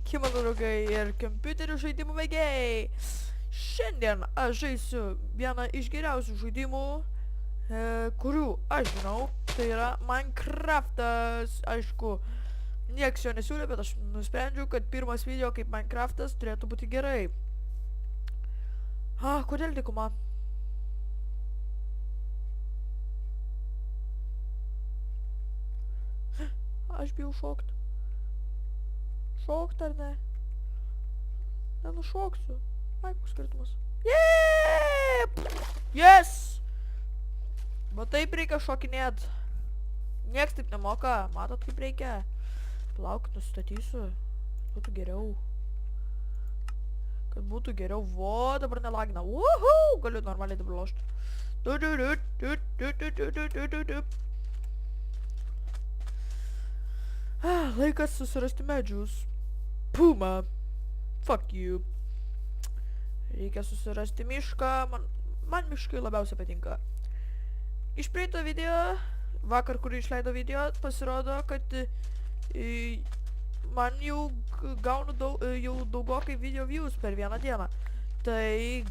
Sveiki, mano draugai ir kompiuterių žaidimų mėgėjai. Šiandien aš žaisiu vieną iš geriausių žaidimų, kurių aš žinau. Tai yra Minecraftas. Aišku, nieks jo nesiūlė, bet aš nusprendžiau, kad pirmas video kaip Minecraftas turėtų būti gerai. Kodėl dykuma? Aš bijau šokt. Šokt ar ne? Nenušoksiu. Ai, koks skirtumas. Yes! Bet taip reikia šokinėt. Nieks taip nemoka. Matot, kaip reikia? Palauk, nustatysiu. Būtų geriau. Kad būtų geriau. Vo, dabar nelagina. Uhu! Galiu normaliai dabar lošti. Laikas susirasti medžius. Puma. Fuck you. Reikia susirasti mišką. Man miškai labiausiai patinka. Iš praeito video, vakar, kurį išleido video, pasirodo, kad man jau gaunu daugokai video views per vieną dieną. Tai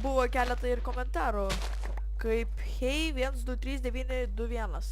buvo keletą ir komentarų. Kaip hei 1239921.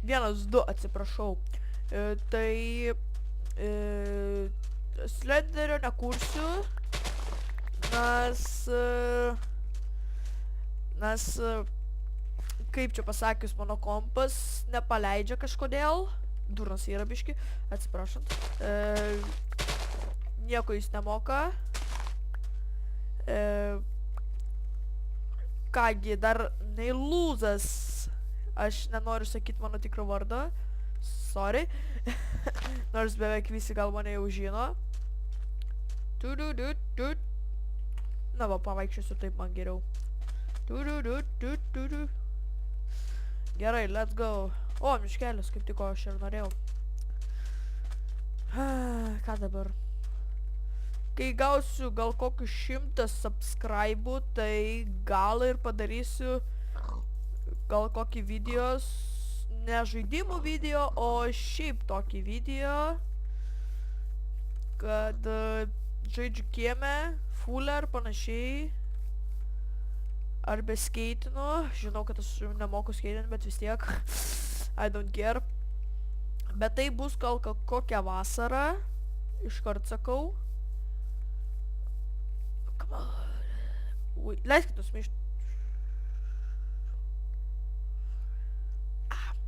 1-2, atsiprašau. Tai Slenderio nekursiu, nes kaip čia pasakius, mano kompas nepaleidžia kažkodėl. Durnas yra biški, atsiprašant. Nieko jis nemoka. Kągi, dar neilūzas. Aš nenoriu sakyti mano tikro vardo. Sorry. Nors beveik visi gal mane jau žino. Na va, pavaikščiosiu taip man geriau. Gerai, let's go. O, miškelis, kaip tik aš ir norėjau. Ką dabar? Kai gausiu gal kokius 100 subscribe'ų, tai gal ir padarysiu gal kokį video, ne žaidimų video, o šiaip tokį video, kad žaidžiu kieme, full ar panašiai, ar beskeitinu. Žinau, kad aš nemoku skeitinti, bet vis tiek I don't care. Bet tai bus gal kokią vasarą, iškart sakau. Come on. Leiskit nusmišti.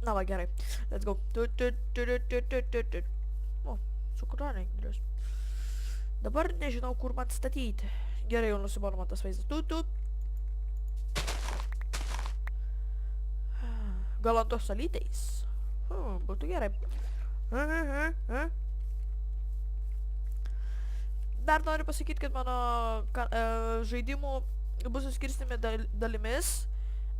Na va, gerai. Let's go. O, sukurionė ingrius. Dabar nežinau, kur man statyti. Gerai, jau nusibodo man tas vaizdas. Gal ant tos salyteis? Būtų gerai. Dar noriu pasakyti, kad mano žaidimų bus suskirstimi dalimis.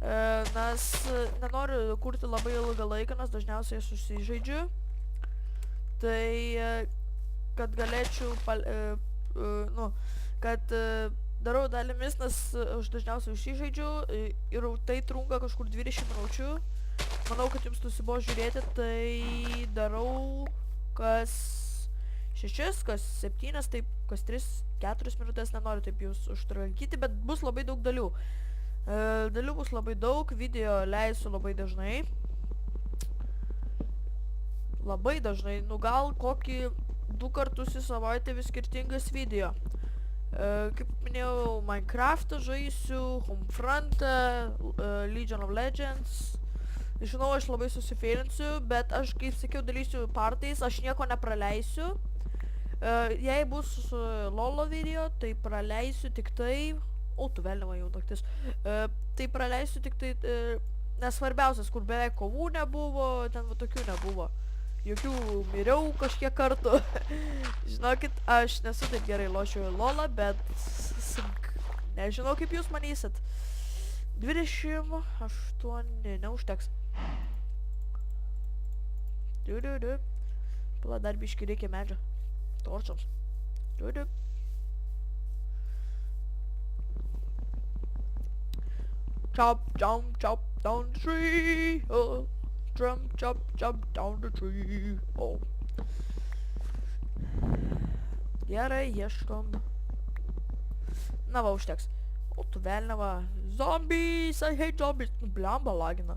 Nes nenoriu kurti labai ilgą laiką, nes dažniausiai aš susižaidžiu. Tai kad galėčiau kad darau dalimis, nes aš dažniausiai susižaidžiu ir tai trunka kažkur 20 minučių. Manau, kad jums nusibodo žiūrėti, tai darau kas 6, kas 7, taip kas 3-4 minutės. Nenoriu taip jūs užtrankyti, bet bus labai daug dalių. Dalių bus labai daug, video leisiu labai dažnai. Labai dažnai, nu gal kokį 2 kartus į savaitę vis skirtingas video. Kaip minėjau, Minecraftą žaisiu, Homefrontą, Legion of Legends. Žinau, aš labai susifeilinsiu, bet aš, kaip sakiau, dalysiu partais, aš nieko nepraleisiu. Jei bus LOL'o video, tai praleisiu tik tai... O, tu velniava jau naktis. Tai praleisiu tik tai, nesvarbiausias, kur beveik kovų nebuvo, ten va tokių nebuvo. Jokių miriau kažkiek kartų. Žinokit, aš nesu taip gerai lošiu LOL'ą, bet nežinau, kaip jūs manysit. 28, neužteks. Pala, dar biškį reikia medžio. Torčiams. Chop, jump, chop down the tree. Oh, jump, chop, jump down the tree. Oh, Gerai, ieškom. Na va, užteks. O tu velnė va. Zombies, I hate zombies. Nu, blemba lagina.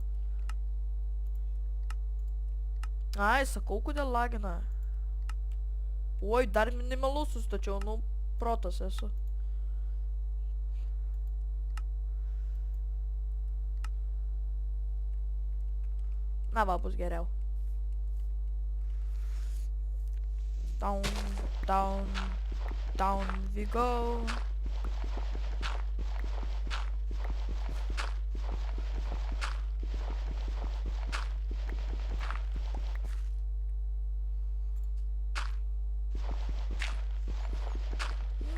Ai, sakau, kodėl lagina. Oi, dar minimalus sustačiau, nu, protas esu. Na va, bus geriau. Down, down, down we go.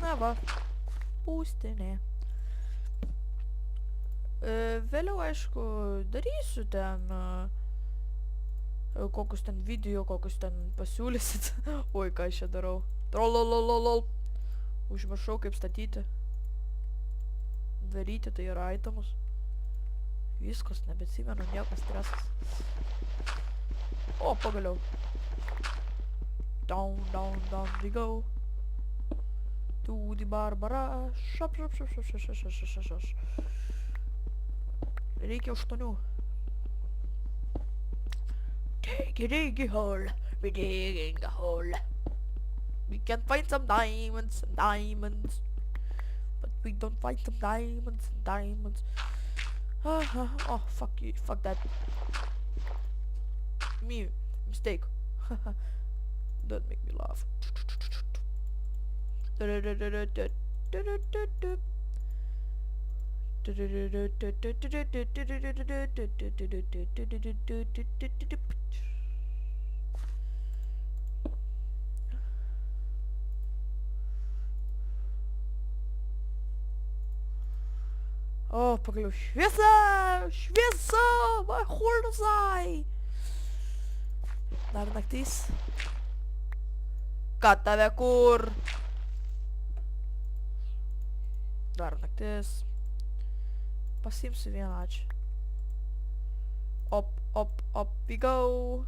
Na va, būstinė. Vėliau, aišku, darysiu ten kokius ten video, kokius ten pasiūlysit. Oi, ką aš čia darau. Trololololol. Užmiršau, kaip statyti. Daryti, tai yra itemus. Viskas, nebeatsimenu, niekas stresas. O, pagaliau. Down, down, down we go. To the Barbara. Šap, šap, šap, šap, šap, šap, šap, šap, šap. Reikia 8. Dig a hole. We're digging a hole. We can find some diamonds and diamonds. But we don't find some diamonds and diamonds. Oh, fuck you. Fuck that. Me. Mistake. Don't make me laugh. O, pagaliau šviesa! Šviesa! My horn's eye! Dar naktis. Ką tave kur? Dar naktis. Pasiimsiu vieną, ačiū. Up, up, up we go.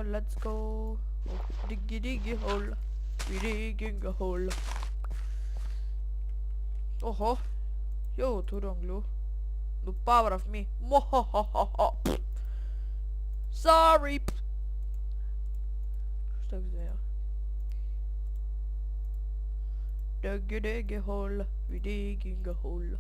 Let's go. Oh, diggy diggy hole. We digging a hole. Oho. Jau turiu anglių. The power of me. Mohohohoho. Sorry. Štoks dėjo. Dig a hole. We digging a hole.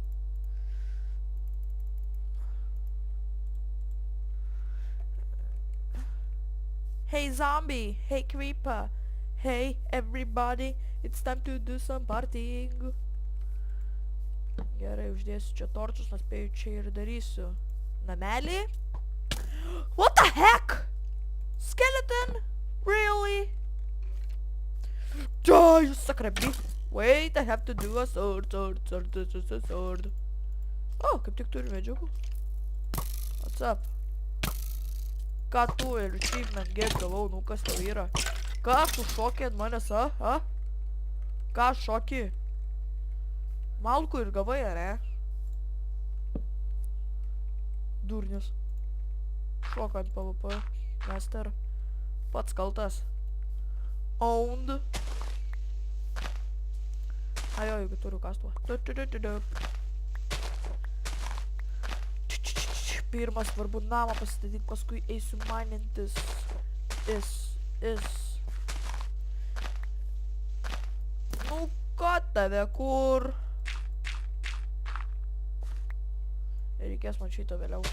Hey zombie. Hey creeper. Hey everybody. It's time to do some partying. Gerai, uždėsiu čia torčius, nes spėju čia ir darysiu namelį. What the heck? Skeleton? Really? Oh, you suck at me. Wait, I have to do a sword. Oh, kaip tik turiu medžiagų. What's up? Ką tu ir achievement get gavau, nu kas tau yra? Ką tu šokė ant manęs, a? Ką šokį? Malkų ir gavai, ar ne? Durnius. Šoka ant PvP. Master. Pats kaltas. Owned. Ajo, jeigu turiu kastuvą. Pirmas svarbu namą pasistatyti, paskui eisiu minintis. Nu, ką tave kur? Reikės man šito vėliau.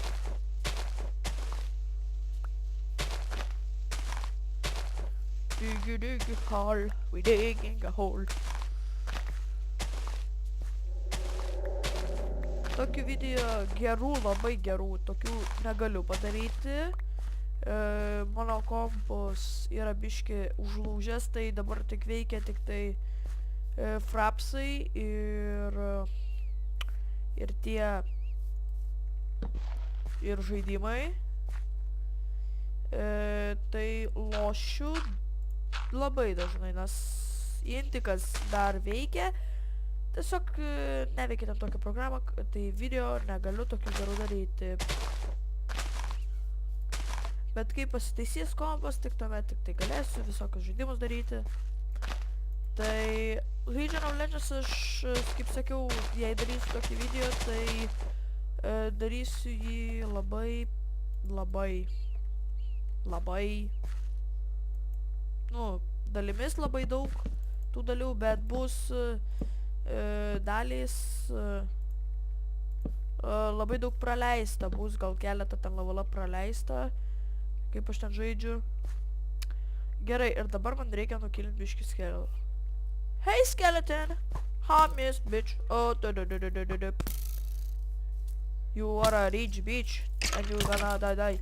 Dig a hole, we digging a hole. Tokių video gerų, labai gerų, tokių negaliu padaryti. Mano kompas yra biški užlūžęs, tai dabar tik veikia tik tai frapsai ir tie ir žaidimai. Tai lošiu labai dažnai, nes intikas dar veikia. Tiesiog neveikia ten tokią programą, tai video negaliu tokių gerų daryti. Bet kai pasitaisys kompas, tik tuomet tik tai galėsiu visokius žaidimus daryti. Tai Legion of Legends aš, kaip sakiau, jei darysiu tokį video, tai darysiu jį labai, nu, dalimis labai daug tų dalių, bet bus dalys labai daug praleista, bus gal keletą ten levelą praleista, kaip aš ten žaidžiu. Gerai, ir dabar man reikia nukilinti biškį skeleton. Hey skeleton! Ha, miss, bitch. Oh, you are a rich bitch, and you gonna die.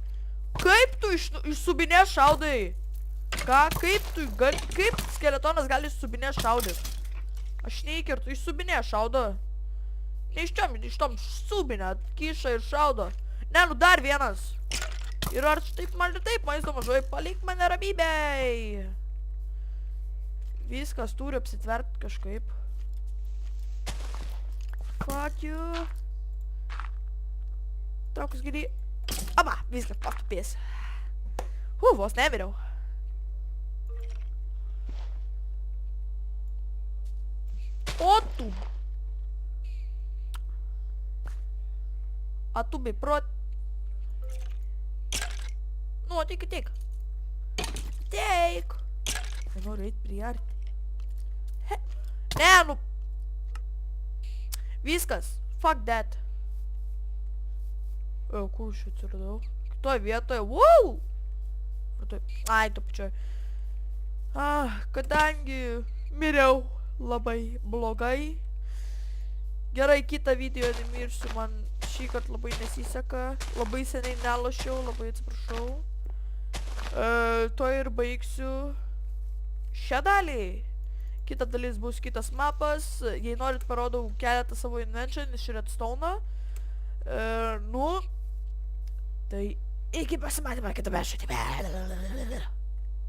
Kaip tu iš subinės šaudai? Ką? Kaip skeletonas gali iš subinės šaudyt? Aš neįkirtu, iš subinės šaudo. Ne iš tom subinę kiša ir šaudo. Ne, nu dar vienas. Ir ar taip man ir taip maisto mažoji, palik mane ramybėj. Viskas turi apsitvert kažkaip. Fuck you. Traukus gili. Aba, viskas paftupės. Vos nemiriau. O tu. A tu beprot. Nu, tik. Teik. Nenoriu eit prie arti. Ne, nu. Viskas. Fuck that. Kur aš atsiradau? Kitoj vietoje. Wow! Ai, tu pačioj. Kadangi miriau labai blogai. Gerai, kitą video nemirsiu, man šįkart labai nesiseka. Labai seniai nelošiau, labai atsiprašau. To ir baigsiu šią dalį. Kita dalis bus kitas mapas. Jei norit, parodau keletą savo invention iš redstone'o. Nu, tai iki pasimatymą kitame žaidime.